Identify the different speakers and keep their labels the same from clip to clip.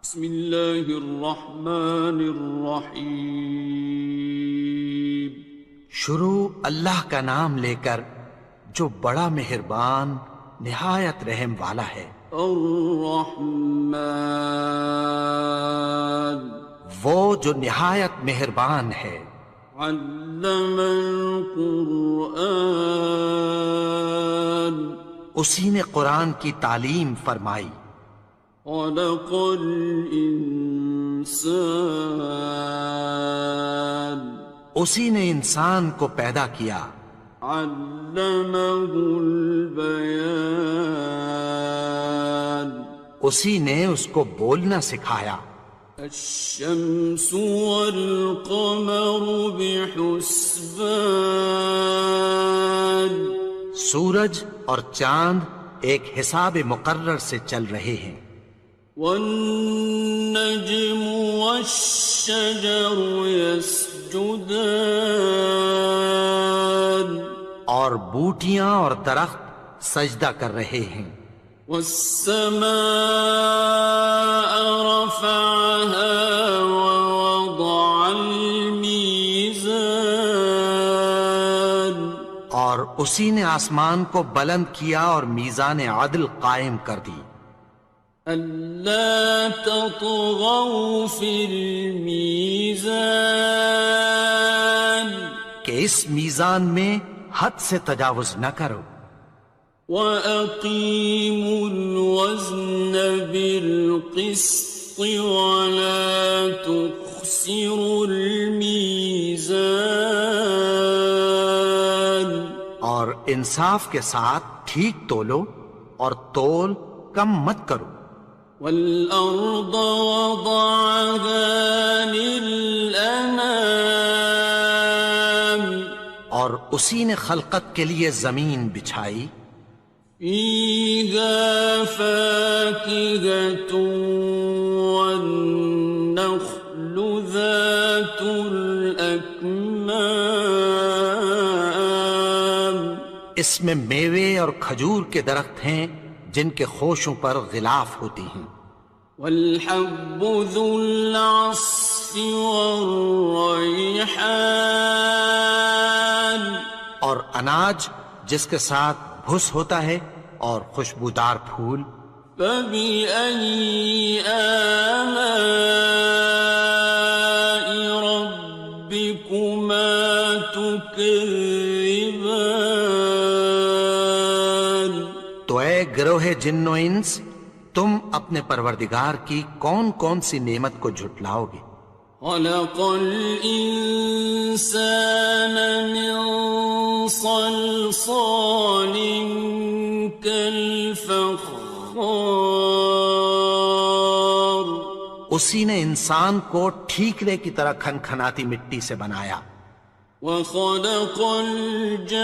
Speaker 1: بسم اللہ الرحمن الرحیم۔
Speaker 2: شروع اللہ کا نام لے کر جو بڑا مہربان نہایت رحم والا ہے۔
Speaker 1: الرحمن،
Speaker 2: وہ جو نہایت مہربان ہے۔
Speaker 1: علم القرآن،
Speaker 2: اسی نے قرآن کی تعلیم فرمائی۔
Speaker 1: خلق الانسان،
Speaker 2: اسی نے انسان کو پیدا کیا۔
Speaker 1: علمہ البیان،
Speaker 2: اسی نے اس کو بولنا سکھایا۔
Speaker 1: الشمس والقمر بحسبان،
Speaker 2: سورج اور چاند ایک حساب مقرر سے چل رہے ہیں۔
Speaker 1: والنجم والشجر يسجدان،
Speaker 2: اور بوٹیاں اور درخت سجدہ کر رہے ہیں۔
Speaker 1: والسماء رفعها ووضع الميزان،
Speaker 2: اور اسی نے آسمان کو بلند کیا اور میزان عدل قائم کر دی۔
Speaker 1: ألا تطغوا في الميزان،
Speaker 2: کہ اس میزان میں حد سے تجاوز نہ کرو۔
Speaker 1: وَأَقِيمُوا الْوَزْنَ بِالْقِسْطِ وَلَا تُخْسِرُوا الْمِيزَانَ،
Speaker 2: اور انصاف کے ساتھ ٹھیک تولو اور تول کم مت کرو۔
Speaker 1: وَالْأَرْضَ وَضَعَهَا لِلْأَنَامِ،
Speaker 2: اور اسی نے خلقت کے لیے زمین بچھائی۔
Speaker 1: فِيهَا فَاكِهَةٌ وَالنَّخْلُ ذَاتُ الْأَكْمَامِ،
Speaker 2: اس میں میوے اور کھجور کے درخت ہیں جن کے خوشوں پر غلاف ہوتی ہیں۔
Speaker 1: وَالْحَبُّ ذُو الْعَصْفِ وَالرَّيْحَانِ،
Speaker 2: اور اناج جس کے ساتھ بھس ہوتا ہے اور خوشبودار پھول۔
Speaker 1: فَبِأَيِّ آلَاءِ رَبِّكُمَا تُكَذِّبَانِ،
Speaker 2: تو اے گروہ جن و انس، تم اپنے پروردگار کی کون کون سی نعمت کو جھٹلاؤ گے؟
Speaker 1: خَلَقَ الْإِنسَانَ مِنْ صَلْصَالٍ كَالْفَخَّارِ،
Speaker 2: اسی نے انسان کو ٹھیکرے کی طرح کھنکھناتی مٹی سے بنایا۔
Speaker 1: وَخَلَقَ الْجَانَّ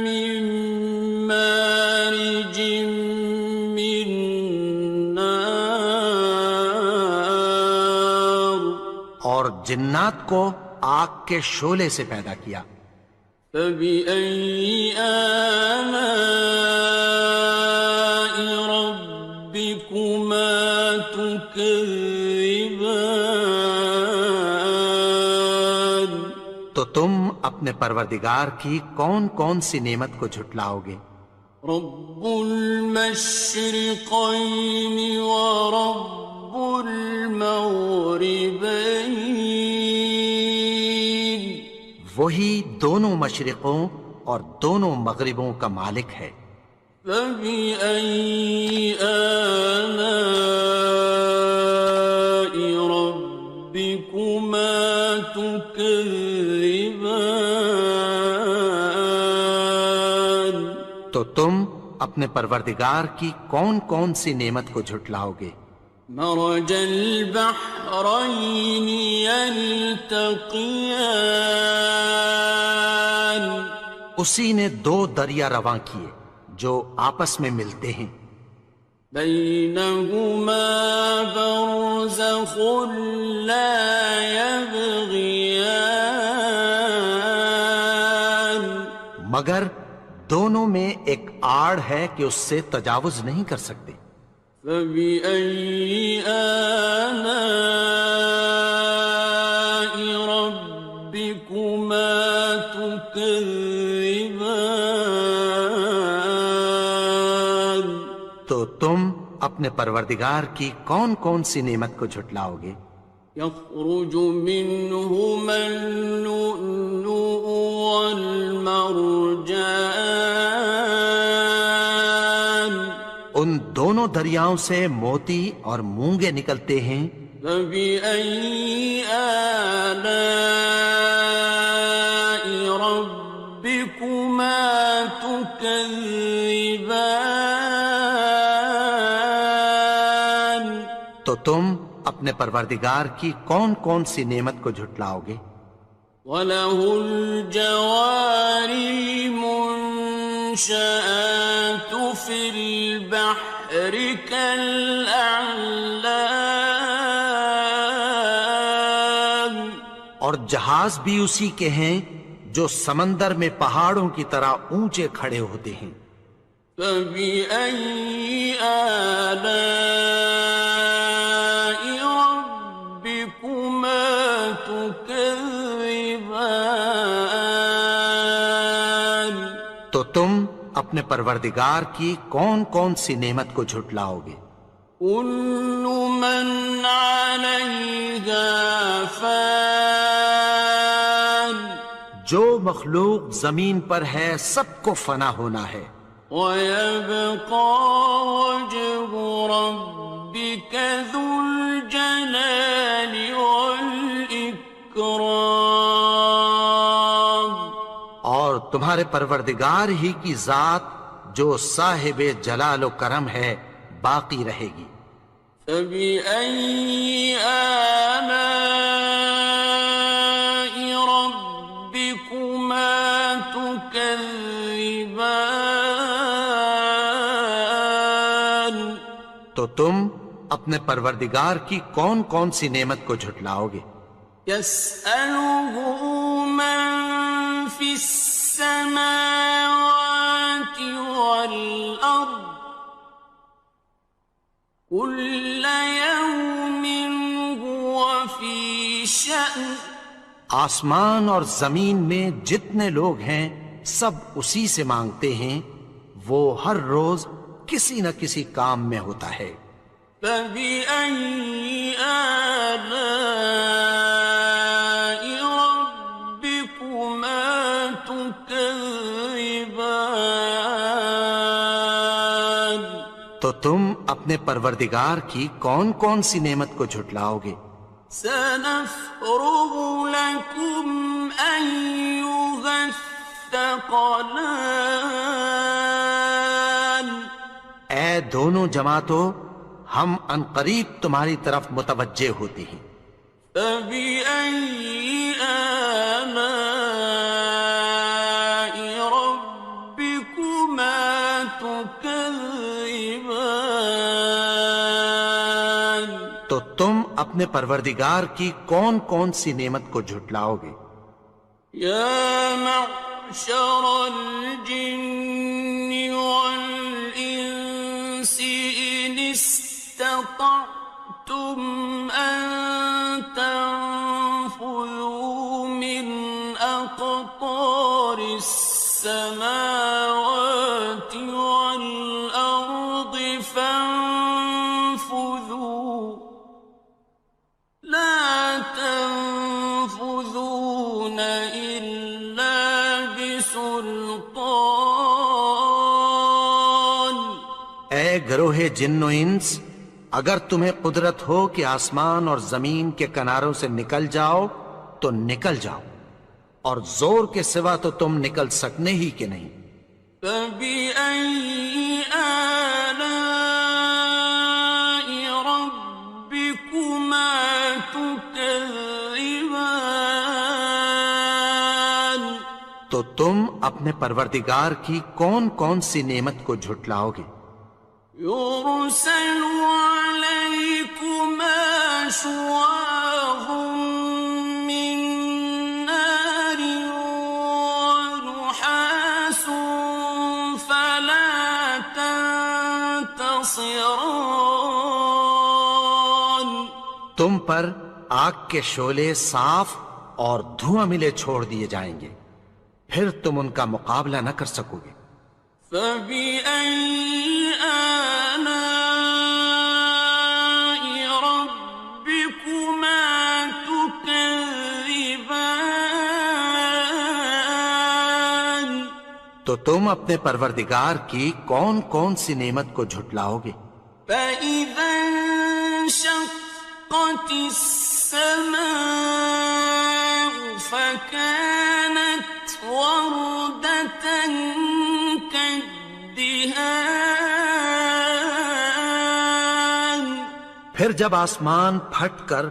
Speaker 1: مِن مَّارِجٍ مِّن نَّارٍ،
Speaker 2: اور جنات کو آگ کے شعلے سے پیدا کیا۔
Speaker 1: فَبِأَيِّ آلَاءِ رَبِّكُمَا تُكَذِّبَانِ،
Speaker 2: تو تم اپنے پروردگار کی کون کون سی نعمت کو جھٹلاؤ گے؟
Speaker 1: رب المشرقین ورب المغربین،
Speaker 2: وہی دونوں مشرقوں اور دونوں مغربوں کا مالک ہے۔
Speaker 1: فَبِأَيِّ آلَاءِ رَبِّكُمَا تُكَذِّبَانِ،
Speaker 2: تو تم اپنے پروردگار کی کون کون سی نعمت کو جھٹلاؤ گے؟
Speaker 1: مرج البحرین یلتقیان،
Speaker 2: اسی نے دو دریا رواں کیے جو آپس میں ملتے ہیں۔
Speaker 1: بینہما برزخ لا یبغیان،
Speaker 2: مگر دونوں میں ایک آڑ ہے کہ اس سے تجاوز نہیں کر سکتے۔
Speaker 1: فبأي آلاء ربكما تكذبان؟
Speaker 2: تو تم اپنے پروردگار کی کون کون سی نعمت کو جھٹلاؤ گے؟
Speaker 1: يخرج منهما اللؤلؤ والمرجان
Speaker 2: ان دونوں دریاؤں سے موتی اور مونگے نکلتے ہیں۔
Speaker 1: فبأي آلاء ربكما تكذبان؟
Speaker 2: تو تم اپنے پروردگار کی کون کون سی نعمت کو جھٹلاؤ گے؟
Speaker 1: وَلَهُ الْجَوَارِ الْمُنشَآتُ فِي الْبَحْرِ كَالْأَعْلَامِ،
Speaker 2: اور جہاز بھی اسی کے ہیں جو سمندر میں پہاڑوں کی طرح اونچے کھڑے ہوتے ہیں۔
Speaker 1: فَبِأَيِّ آلَاءِ رَبِّكُمَا تُكَذِّبَانِ؟
Speaker 2: تو تم اپنے پروردگار کی کون کون سی نعمت کو جھٹلاؤ گے؟
Speaker 1: كُلُّ مَنْ عَلَيْهَا فَانٍ،
Speaker 2: جو مخلوق زمین پر ہے سب کو فنا ہونا ہے۔
Speaker 1: وَيَبْقَى وَجْهُ رَبِّكَ ذُو الْجَلَالِ وَالْإِكْرَامِ،
Speaker 2: اور تمہارے پروردگار ہی کی ذات جو صاحب جلال و کرم ہے باقی رہے گی۔
Speaker 1: فَبِأَيِّ آلَاءِ رَبِّكُمَا تُكَذِّبَانِ؟
Speaker 2: تو تم اپنے پروردگار کی کون کون سی نعمت کو جھٹلاؤ گے؟
Speaker 1: يَسْأَلُهُ مَن فِي السَّمَاوَاتِ وَالْأَرْضِ كُلَّ يَوْمٍ هُوَ فِي شَأْنٍ،
Speaker 2: آسمان اور زمین میں جتنے لوگ ہیں سب اسی سے مانگتے ہیں، وہ ہر روز کسی نہ کسی کام میں ہوتا ہے۔
Speaker 1: فَبِأَيِّ آلَاءِ رَبِّكُمَا تُكَذِّبَانِ؟
Speaker 2: تو تم اپنے پروردگار کی کون کون سی نعمت کو جھٹلاؤ گے؟
Speaker 1: سَنَفْرُغُ لَكُمْ أَيُّهَ الثَّقَلَانِ،
Speaker 2: اے دونوں جماعتوں، ہم عنقریب تمہاری طرف متوجہ ہوتے ہیں۔
Speaker 1: فَبِأَيِّ آلَاءِ رَبِّكُمَا تُكَذِّبَانِ؟
Speaker 2: تو تم اپنے پروردگار کی کون کون سی نعمت کو جھٹلاؤ گے؟
Speaker 1: يَا مَعْشَرَ الْجِنِّ وَالْإِنسِ إِنِ اسْتَطَعْتُمْ أَن تَنفُذُوا مِنْ أَقْطَارِ السَّمَاوَاتِ وَالْأَرْضِ فَانفُذُوا لَا تَنفُذُونَ إِلَّا بِسُلْطَانٍ۔
Speaker 2: اے گروہ جن و انس، اگر تمہیں قدرت ہو کہ آسمان اور زمین کے کناروں سے نکل جاؤ تو نکل جاؤ، اور زور کے سوا تو تم نکل سکنے ہی کہ نہیں۔
Speaker 1: فَبِأَيِّ آلَاءِ رَبِّكُمَا تُكَذِّبَانِ؟
Speaker 2: تو تم اپنے پروردگار کی کون کون سی نعمت کو جھٹلاؤ گے؟
Speaker 1: يُرْسَلُ عَلَيْكُمَا شُوَاظٌ مِّن نَّارٍ وَنُحَاسٌ ينتصران
Speaker 2: تم پر آگ کے شعلے صاف اور دھواں ملے چھوڑ دیے جائیں گے، پھر تم ان کا مقابلہ نہ کر سکو گے۔
Speaker 1: فبأي آلاء ربكما تكذبان
Speaker 2: تو تم اپنے پروردگار کی کون کون سی نعمت کو جھٹلاؤ گے؟
Speaker 1: فإذا انشقت السماء فكانت وردة كالدهان
Speaker 2: پھر جب آسمان پھٹ کر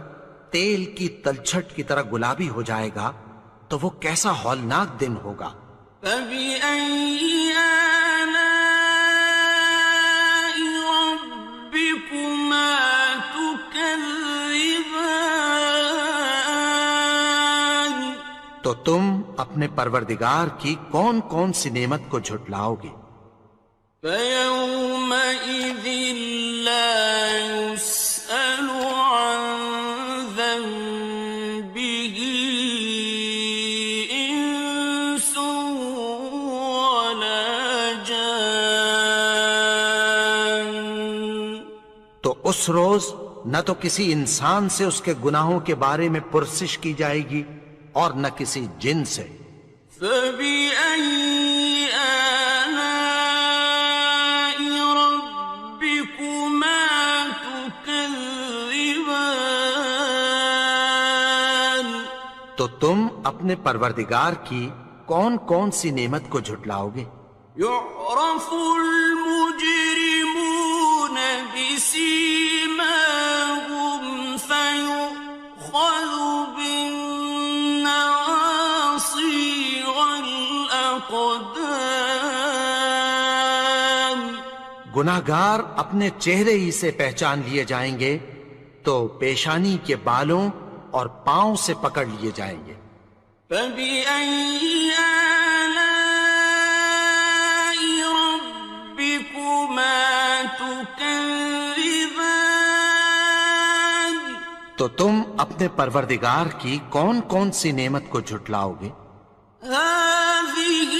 Speaker 2: تیل کی تلچھٹ کی طرح گلابی ہو جائے گا تو وہ کیسا ہولناک دن ہوگا۔
Speaker 1: فبأي آلاء ربكما تكذبان
Speaker 2: تو تم اپنے پروردگار کی کون کون سی نعمت کو جھٹلاؤ گے؟
Speaker 1: فيومئذ لا يسأل عن ذنبه إنس ولا جان
Speaker 2: تو اس روز نہ تو کسی انسان سے اس کے گناہوں کے بارے میں پرسش کی جائے گی اور نہ کسی جن سے۔
Speaker 1: فبأي آلاء ربكما تكذبان
Speaker 2: تو تم اپنے پروردگار کی کون کون سی نعمت کو جھٹلاؤ گے؟
Speaker 1: يعرف المجرمون بسيماهم فيؤخذ بالنواصي والأقدام
Speaker 2: گناہگار اپنے چہرے ہی سے پہچان لیے جائیں گے تو پیشانی کے بالوں اور پاؤں سے پکڑ لیے جائیں گے۔
Speaker 1: فبأي آلاء ربكما تكذبان
Speaker 2: تو تم اپنے پروردگار کی کون کون سی نعمت کو جھٹلاؤ گے؟
Speaker 1: هذه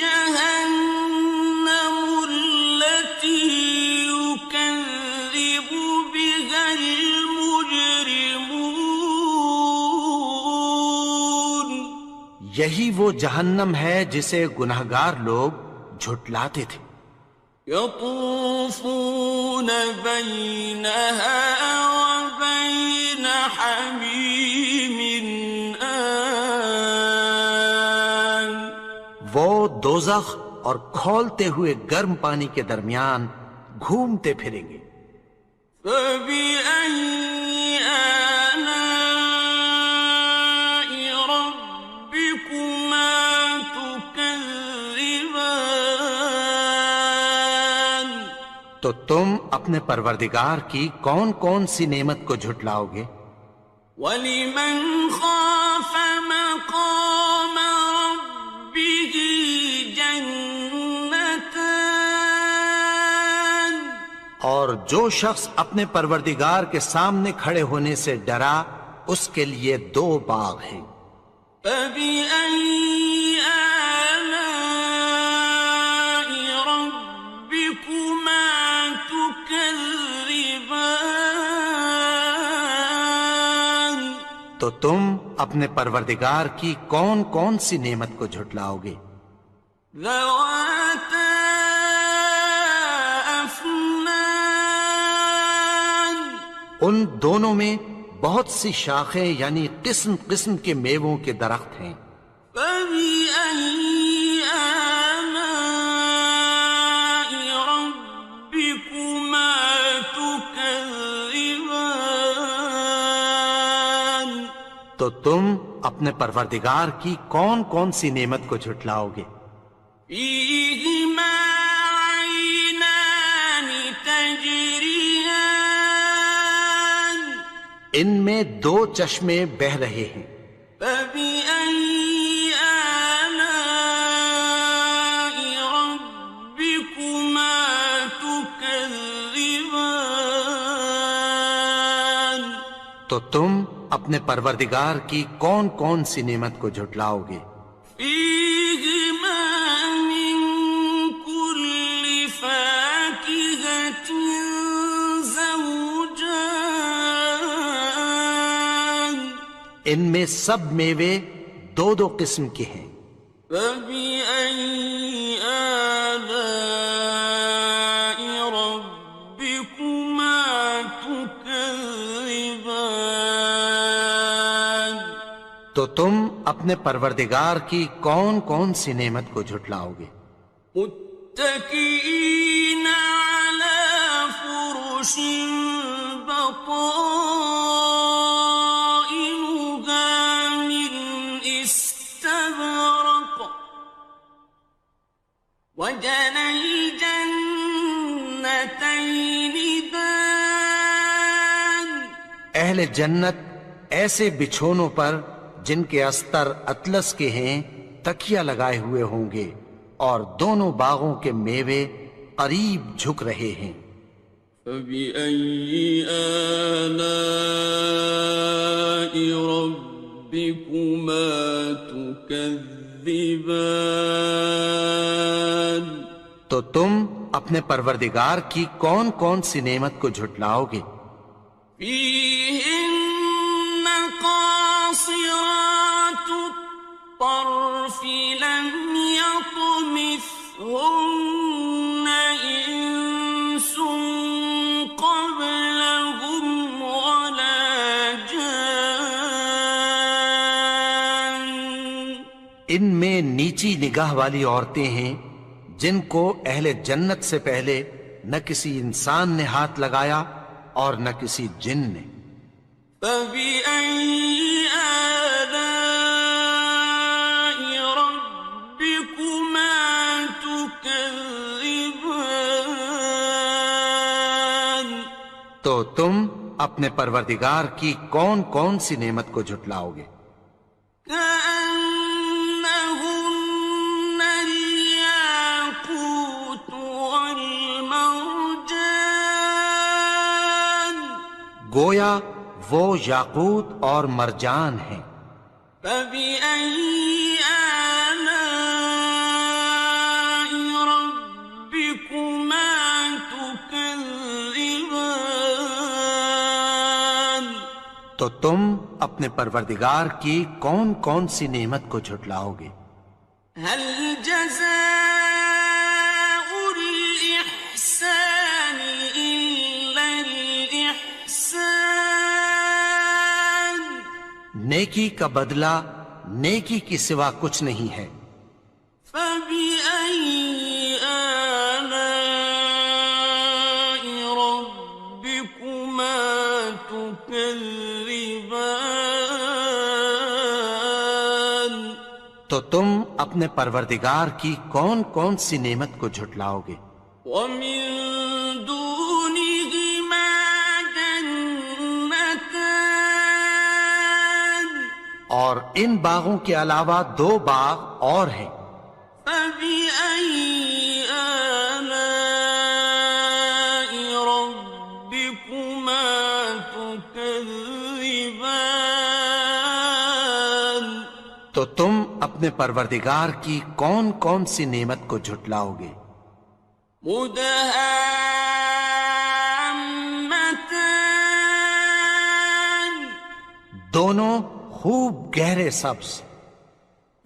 Speaker 1: جهنم التي يكذب بها المجرمون
Speaker 2: یہی وہ جہنم ہے جسے گناہگار لوگ جھٹلاتے تھے۔
Speaker 1: يطوفون بينها وبين حميم آن
Speaker 2: وہ دوزخ اور کھولتے ہوئے گرم پانی کے درمیان گھومتے پھریں گے۔
Speaker 1: فبأي آلاء ربكما تكذبان
Speaker 2: تو تم اپنے پروردگار کی کون کون سی نعمت کو جھٹلاؤ گے؟
Speaker 1: وَلِمَنْ خَافَ مَقَامَ رَبِّهِ جَنَّتَانِ
Speaker 2: اور جو شخص اپنے پروردگار کے سامنے کھڑے ہونے سے ڈرا اس کے لیے دو باغ ہیں۔
Speaker 1: فَبِأَيِّ آلَاءِ رَبِّكُمَا تُكَذِّبَانِ
Speaker 2: تو تم اپنے پروردگار کی کون کون سی نعمت کو جھٹلاؤ گے؟
Speaker 1: ذَوَاتَا أَفْنَانٍ
Speaker 2: ان دونوں میں بہت سی شاخیں یعنی قسم قسم کے میووں کے درخت ہیں۔
Speaker 1: فَبِأَيِّ آلَاءِ رَبِّكُمَا تُكَذِّبَانِ
Speaker 2: تو تم اپنے پروردگار کی کون کون سی نعمت کو جھٹلاؤ گے؟
Speaker 1: فِيهِمَا عَيْنَانِ تَجْرِيَانِ
Speaker 2: ان میں دو چشمے بہہ رہے ہیں۔
Speaker 1: فَبِأَيِّ آلَاءِ رَبِّكُمَا تُكَذِّبَانِ
Speaker 2: تو تم اپنے پروردگار کی کون کون سی نعمت کو جھٹلاؤ گے؟
Speaker 1: فيهما من كل فاكهة زوجان
Speaker 2: ان میں سب میوے دو دو قسم کے ہیں۔
Speaker 1: فبأي آلاء ربكما تكذبان
Speaker 2: تو تم اپنے پروردگار کی کون کون سی نعمت کو جھٹلاؤ گے؟
Speaker 1: متكئين على فرش بطائنها من استبرق وجنى الجنتين دان
Speaker 2: اہل جنت ایسے بچھونوں پر جن کے استر اطلس کے ہیں تکیہ لگائے ہوئے ہوں گے، اور دونوں باغوں کے میوے قریب جھک رہے ہیں۔
Speaker 1: فبأي آلاء ربكما تكذبان
Speaker 2: تو تم اپنے پروردگار کی کون کون سی نعمت کو جھٹلاؤ گے؟
Speaker 1: فيهن قاصرات الطرف لم يطمثهن إنس قبلهم ولا جان
Speaker 2: ان میں نیچی نگاہ والی عورتیں ہیں جن کو اہل جنت سے پہلے نہ کسی انسان نے ہاتھ لگایا اور نہ کسی جن نے۔
Speaker 1: فبأي آلاء ربكما تكذبان
Speaker 2: تو تم اپنے پروردگار کی کون کون سی نعمت کو جھٹلاؤ گے؟
Speaker 1: كأنهن الياقوت والمرجان
Speaker 2: گویا وہ یاقوت اور مرجان ہیں۔
Speaker 1: فبأي آلاء ربكما تكذبان
Speaker 2: تو تم اپنے پروردگار کی کون کون سی نعمت کو جھٹلاؤ گے؟
Speaker 1: هل جزاء الإحسان إلا الإحسان
Speaker 2: نیکی کا بدلہ نیکی کی سوا کچھ نہیں ہے۔
Speaker 1: فبأي آلاء ربكما تكذبان
Speaker 2: تو تم اپنے پروردگار کی کون کون سی نعمت کو جھٹلاؤ گے؟
Speaker 1: ومن دونهما جنتان
Speaker 2: اور ان باغوں کے علاوہ دو باغ اور ہیں۔
Speaker 1: فبأي آلاء ربكما تكذبان
Speaker 2: تو تم اپنے پروردگار کی کون کون سی نعمت کو جھٹلاؤ گے؟
Speaker 1: مدهامتان
Speaker 2: دونوں خوب گہرے سبز۔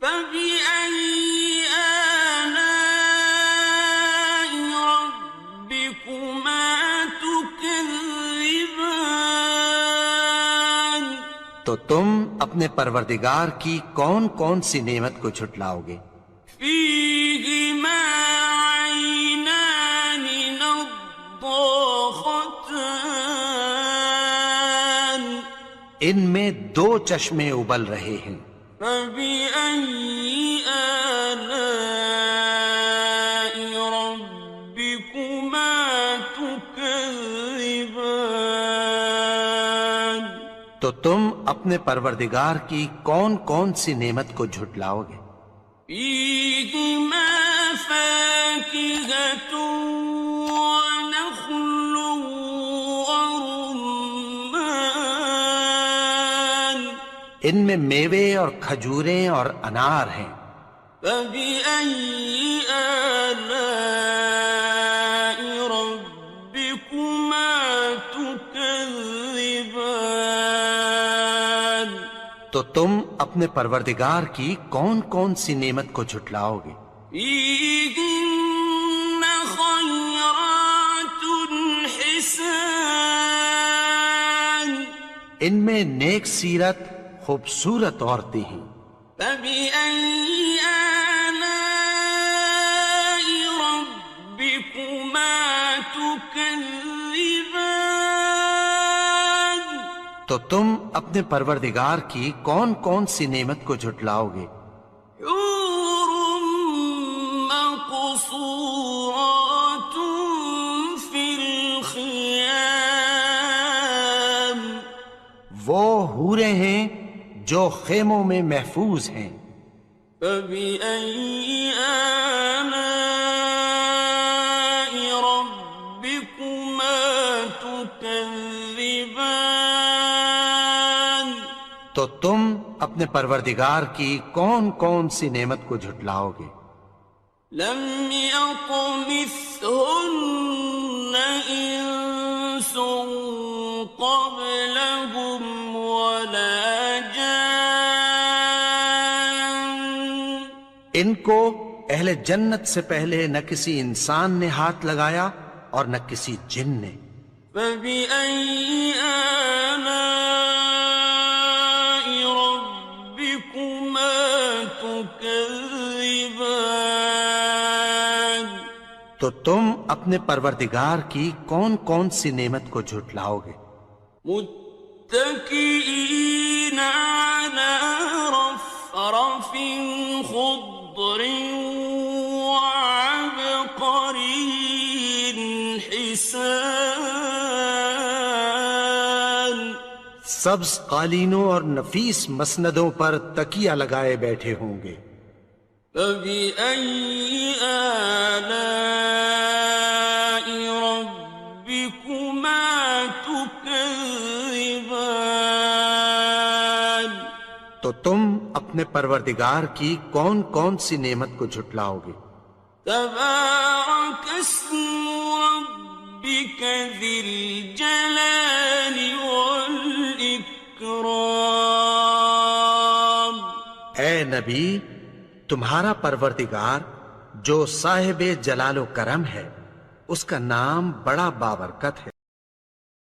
Speaker 1: فبأي آلاء ربكما تكذبان
Speaker 2: تو تم اپنے پروردگار کی کون کون سی نعمت کو جھٹلاؤ گے؟
Speaker 1: فيهما عينان نضاختان
Speaker 2: ان میں دو چشمے ابل رہے ہیں۔
Speaker 1: فبأي آلاء ربكما تكذبان
Speaker 2: تو تم اپنے پروردگار کی کون کون سی نعمت کو جھٹلاؤ گے؟
Speaker 1: فيهما فاكهة ونخل ورمان
Speaker 2: ان میں میوے اور کھجوریں اور انار ہیں۔
Speaker 1: فبأي آلاء ربكما تكذبان؟
Speaker 2: تو تم اپنے پروردگار کی کون کون سی نعمت کو جھٹلاؤ گے؟
Speaker 1: فيهن خيرات حسان،
Speaker 2: ان میں نیک سیرت خوبصورت عورتیں ہیں۔
Speaker 1: فبأي آلاء ربكما تكذبان؟
Speaker 2: تو تم اپنے پروردگار کی کون کون سی نعمت کو جھٹلاؤ گے؟
Speaker 1: حور مقصورات في الخيام،
Speaker 2: وہ حوریں ہیں جو خیموں میں محفوظ ہیں۔
Speaker 1: فبأي آلاء ربكما تكذبان؟
Speaker 2: تو تم اپنے پروردگار کی کون کون سی نعمت کو جھٹلاؤ گے؟
Speaker 1: لم يطمثهن إنس قبلهم ولا جان،
Speaker 2: ان کو اہل جنت سے پہلے نہ کسی انسان نے ہاتھ لگایا اور نہ کسی جن نے۔
Speaker 1: فبأي آلاء ربكما تكذبان؟
Speaker 2: تو تم اپنے پروردگار کی کون کون سی نعمت کو جھٹلاؤ گے؟
Speaker 1: متكئين على رفرف خضر وعبقري حسان،
Speaker 2: سبز قالینوں اور نفیس مسندوں پر تکیہ لگائے بیٹھے ہوں گے۔
Speaker 1: فبأي آلاء ربكما تكذبان؟
Speaker 2: تو تم اپنے پروردگار کی کون کون سی نعمت کو جھٹلاؤ گے؟
Speaker 1: تبارك اسم ربك ذي الجلال والإكرام۔
Speaker 2: اے نبی، تمہارا پروردگار جو صاحب جلال و کرم ہے، اس کا نام بڑا بابرکت ہے۔